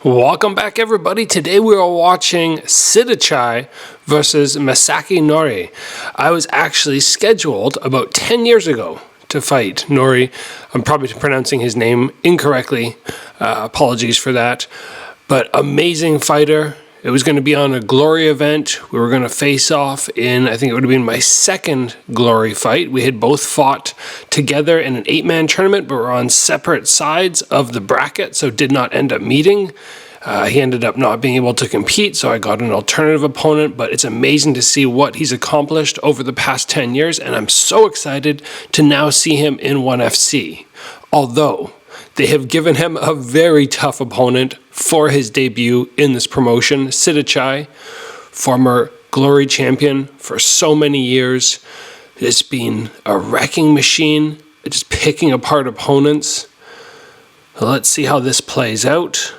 Welcome back, everybody. Today we are watching Sittichai versus Masaaki Noiri. I was actually scheduled about 10 years ago to fight Noiri. I'm probably pronouncing his name incorrectly. Apologies for that. But amazing fighter. It was going to be on a Glory event. We were going to face off in, I think it would have been my second Glory fight. We had both fought together in an 8-man tournament, but were on separate sides of the bracket, so did not end up meeting. He ended up not being able to compete, so I got an alternative opponent, but it's amazing to see what he's accomplished over the past 10 years, and I'm so excited to now see him in 1FC. Although they have given him a very tough opponent for his debut in this promotion. Sittichai, former Glory champion for so many years. It's been a wrecking machine, just picking apart opponents. Let's see how this plays out.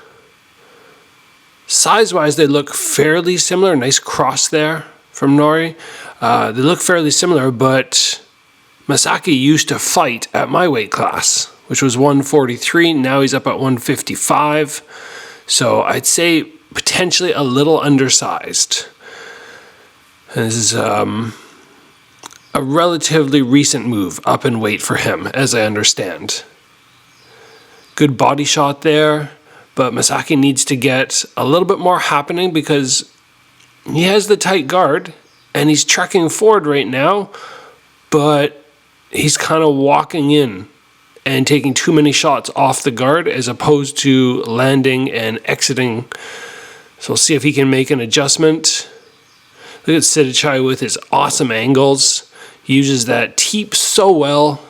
Size-wise, they look fairly similar. Nice cross there from Noiri. They look fairly similar, but Masaaki used to fight at my weight class, which was 143. Now he's up at 155. So I'd say potentially a little undersized. And this is a relatively recent move up in weight for him, as I understand. Good body shot there, but Masaaki needs to get a little bit more happening because he has the tight guard and he's trekking forward right now, but he's kind of walking in and taking too many shots off the guard as opposed to landing and exiting. So we'll see if he can make an adjustment. Look at Sittichai with his awesome angles. He uses that teep so well.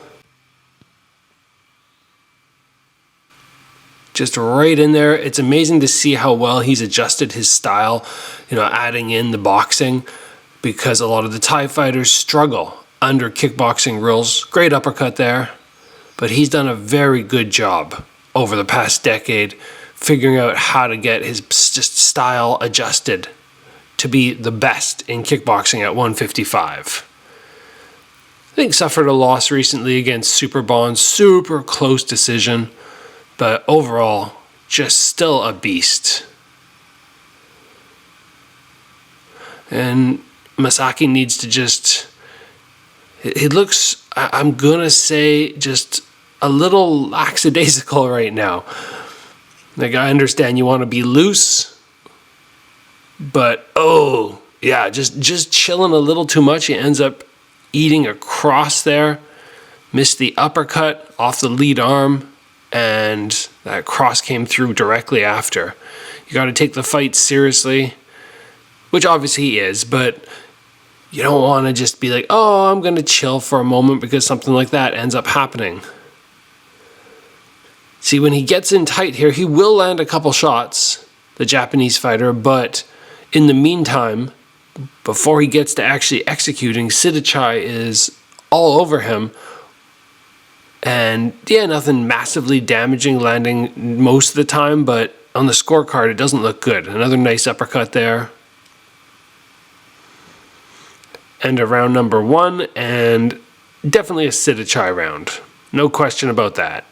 Just right in there. It's amazing to see how well he's adjusted his style, adding in the boxing, because a lot of the Thai fighters struggle under kickboxing rules. Great uppercut there. But he's done a very good job over the past decade figuring out how to get his style adjusted to be the best in kickboxing at 155. I think suffered a loss recently against Super Bond, super close decision, but overall just still a beast. And Masaaki needs to just, it looks, I'm going to say, just a little lackadaisical right now. Like, I understand you want to be loose, but just chilling a little too much. He ends up eating a cross there, missed the uppercut off the lead arm, and that cross came through directly after. You got to take the fight seriously, which obviously he is, but you don't want to just be like, oh, I'm going to chill for a moment because something like that ends up happening. See, when he gets in tight here, he will land a couple shots, the Japanese fighter, but in the meantime, before he gets to actually executing, Sittichai is all over him. And yeah, nothing massively damaging, landing most of the time, but on the scorecard, it doesn't look good. Another nice uppercut there. End of round number 1, and definitely a Sittichai round. No question about that.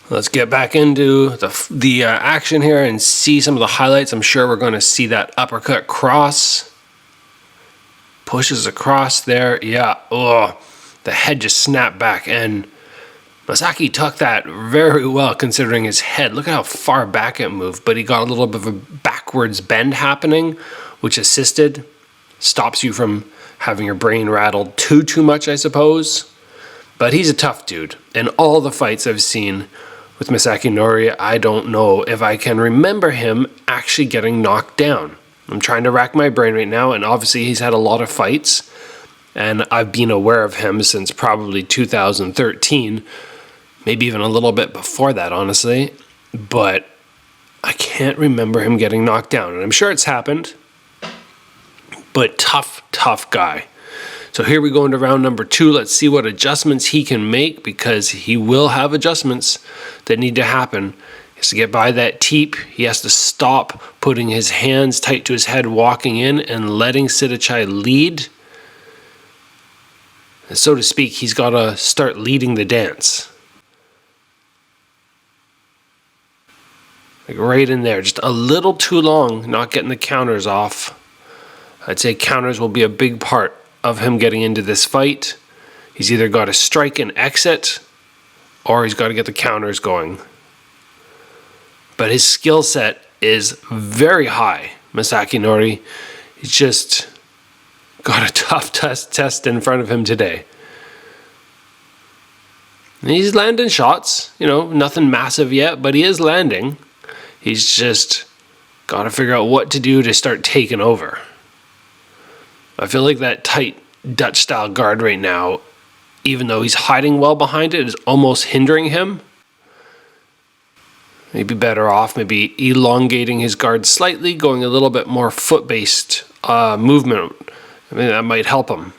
Let's get back into the action here and see some of the highlights. I'm sure we're going to see that uppercut cross. Pushes across there. Yeah, the head just snapped back, and Masaaki took that very well considering his head. Look at how far back it moved, but he got a little bit of a backwards bend happening, which assisted. Stops you from having your brain rattled too much, I suppose. But he's a tough dude. In all the fights I've seen with Masaaki Noiri, I don't know if I can remember him actually getting knocked down. I'm trying to rack my brain right now, and obviously he's had a lot of fights, and I've been aware of him since probably 2013, maybe even a little bit before that, honestly. But I can't remember him getting knocked down, and I'm sure it's happened. But tough guy. So here we go into round number 2. Let's see what adjustments he can make, because he will have adjustments that need to happen. He has to get by that teep. He has to stop putting his hands tight to his head, walking in and letting Sittichai lead. And so to speak, he's got to start leading the dance. Like right in there, just a little too long, not getting the counters off. I'd say counters will be a big part of him getting into this fight. He's either got to strike and exit, or he's got to get the counters going. But his skill set is very high, Masaaki Noiri. He's just got a tough test in front of him today. And he's landing shots, nothing massive yet, but he is landing. He's just got to figure out what to do to start taking over. I feel like that tight Dutch-style guard right now, even though he's hiding well behind it, is almost hindering him. Maybe better off maybe elongating his guard slightly, going a little bit more foot-based movement. I mean, that might help him.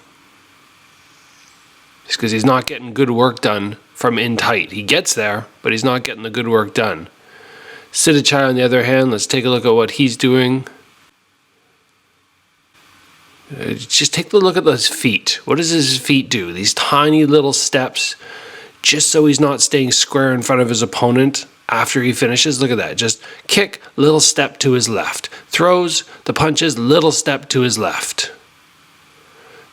Just because he's not getting good work done from in tight. He gets there, but he's not getting the good work done. Sittichai, on the other hand, let's take a look at what he's doing. Just take a look at those feet. What does his feet do? These tiny little steps, just so he's not staying square in front of his opponent after he finishes. Look at that. Just kick, little step to his left. Throws, the punches, little step to his left.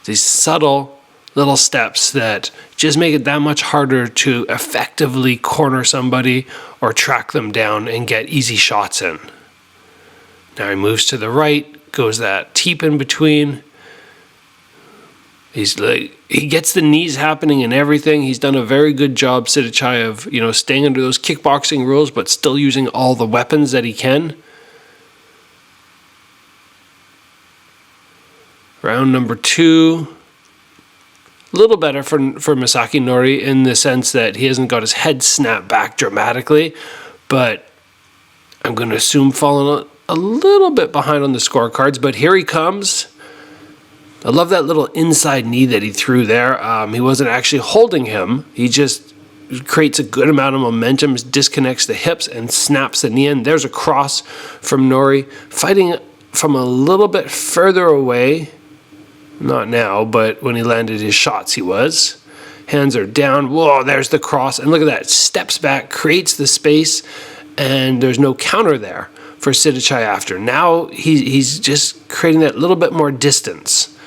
These subtle little steps that just make it that much harder to effectively corner somebody or track them down and get easy shots in. Now he moves to the right, goes that teep in between. He gets the knees happening and everything. He's done a very good job, Sittichai, of staying under those kickboxing rules, but still using all the weapons that he can. Round number 2. A little better for Masaaki Noiri in the sense that he hasn't got his head snapped back dramatically, but I'm going to assume falling a little bit behind on the scorecards. But here he comes. I love that little inside knee that he threw there. He wasn't actually holding him. He just creates a good amount of momentum, disconnects the hips, and snaps the knee in. There's a cross from Noiri, fighting from a little bit further away. Not now, but when he landed his shots, he was. Hands are down. Whoa, there's the cross. And look at that. Steps back, creates the space, and there's no counter there for Sittichai after. Now he's just creating that little bit more distance.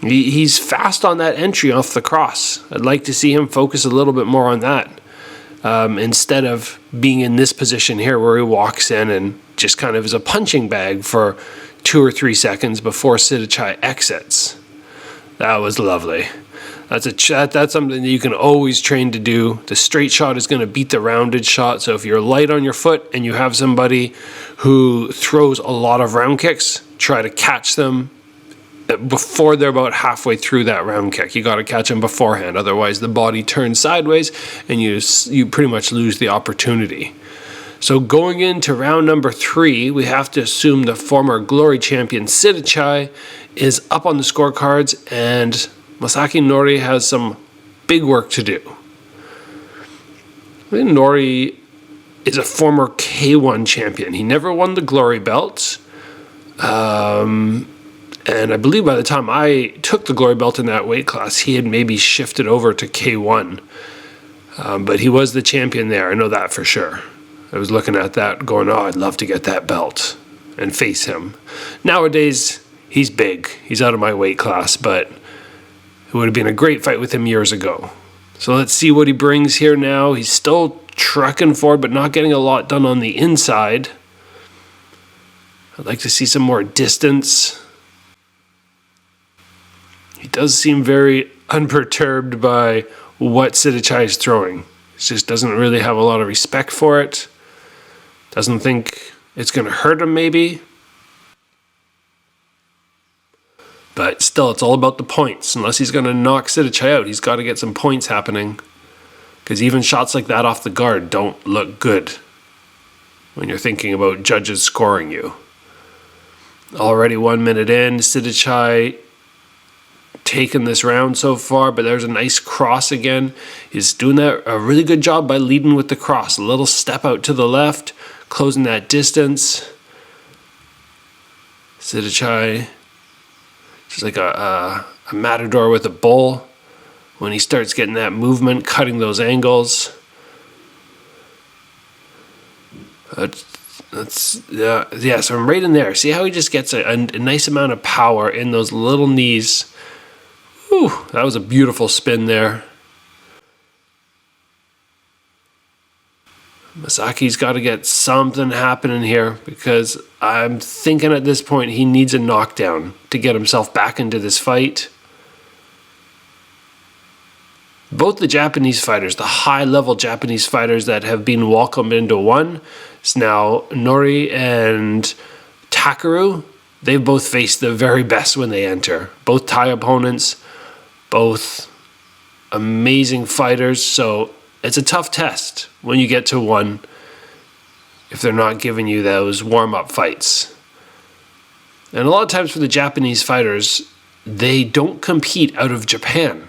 He's fast on that entry off the cross. I'd like to see him focus a little bit more on that instead of being in this position here where he walks in and just kind of is a punching bag for 2 or 3 seconds before Sittichai exits. That was lovely. That's something that you can always train to do. The straight shot is going to beat the rounded shot. So if you're light on your foot and you have somebody who throws a lot of round kicks, try to catch them before they're about halfway through that round kick. You got to catch them beforehand. Otherwise, the body turns sideways and you pretty much lose the opportunity. So going into round number 3, we have to assume the former Glory champion Sittichai is up on the scorecards, and Masaaki Noiri has some big work to do. I think Noiri is a former K1 champion. He never won the Glory belt. And I believe by the time I took the Glory belt in that weight class, he had maybe shifted over to K1. But he was the champion there. I know that for sure. I was looking at that going, I'd love to get that belt and face him. Nowadays, he's big. He's out of my weight class, but it would have been a great fight with him years ago. So let's see what he brings here now. He's still trucking forward, but not getting a lot done on the inside. I'd like to see some more distance. He does seem very unperturbed by what Sittichai is throwing. He just doesn't really have a lot of respect for it. Doesn't think it's going to hurt him maybe. But still, it's all about the points. Unless he's going to knock Sittichai out, he's got to get some points happening. Because even shots like that off the guard don't look good when you're thinking about judges scoring you. Already 1 minute in, Sittichai taken this round so far, but there's a nice cross again. He's doing that a really good job by leading with the cross. A little step out to the left, closing that distance. Sittichai, just like a matador with a bull. When he starts getting that movement, cutting those angles. Yeah, so I'm right in there. See how he just gets a nice amount of power in those little knees. Whew, that was a beautiful spin there. Masaaki's got to get something happening here, because I'm thinking at this point he needs a knockdown to get himself back into this fight. Both the Japanese fighters, the high-level Japanese fighters that have been welcomed into one, it's now Noiri and Takeru, they've both faced the very best when they enter. Both Thai opponents, both amazing fighters, so it's a tough test when you get to one if they're not giving you those warm-up fights. And a lot of times for the Japanese fighters, they don't compete out of Japan.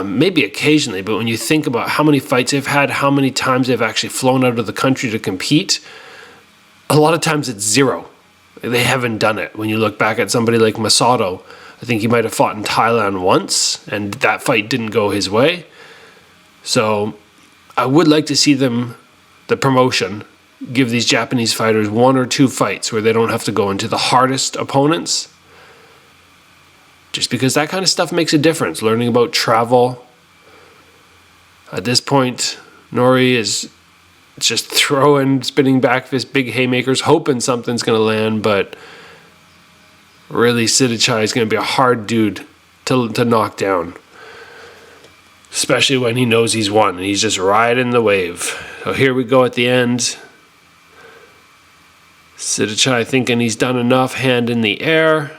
Maybe occasionally, but when you think about how many fights they've had, how many times they've actually flown out of the country to compete, a lot of times it's zero. They haven't done it. When you look back at somebody like Masato, I think he might have fought in Thailand once, and that fight didn't go his way. So I would like to see them, the promotion, give these Japanese fighters 1 or 2 fights where they don't have to go into the hardest opponents. Just because that kind of stuff makes a difference. Learning about travel. At this point, Noiri is just spinning back his big haymakers, hoping something's going to land, but really Sittichai is going to be a hard dude to knock down. Especially when he knows he's won and he's just riding the wave. So here we go at the end. Sittichai thinking he's done enough, hand in the air.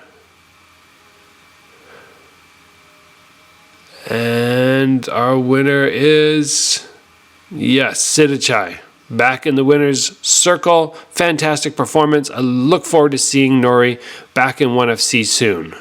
And our winner is, yes, Sittichai. Back in the winner's circle. Fantastic performance. I look forward to seeing Noiri back in ONE FC soon.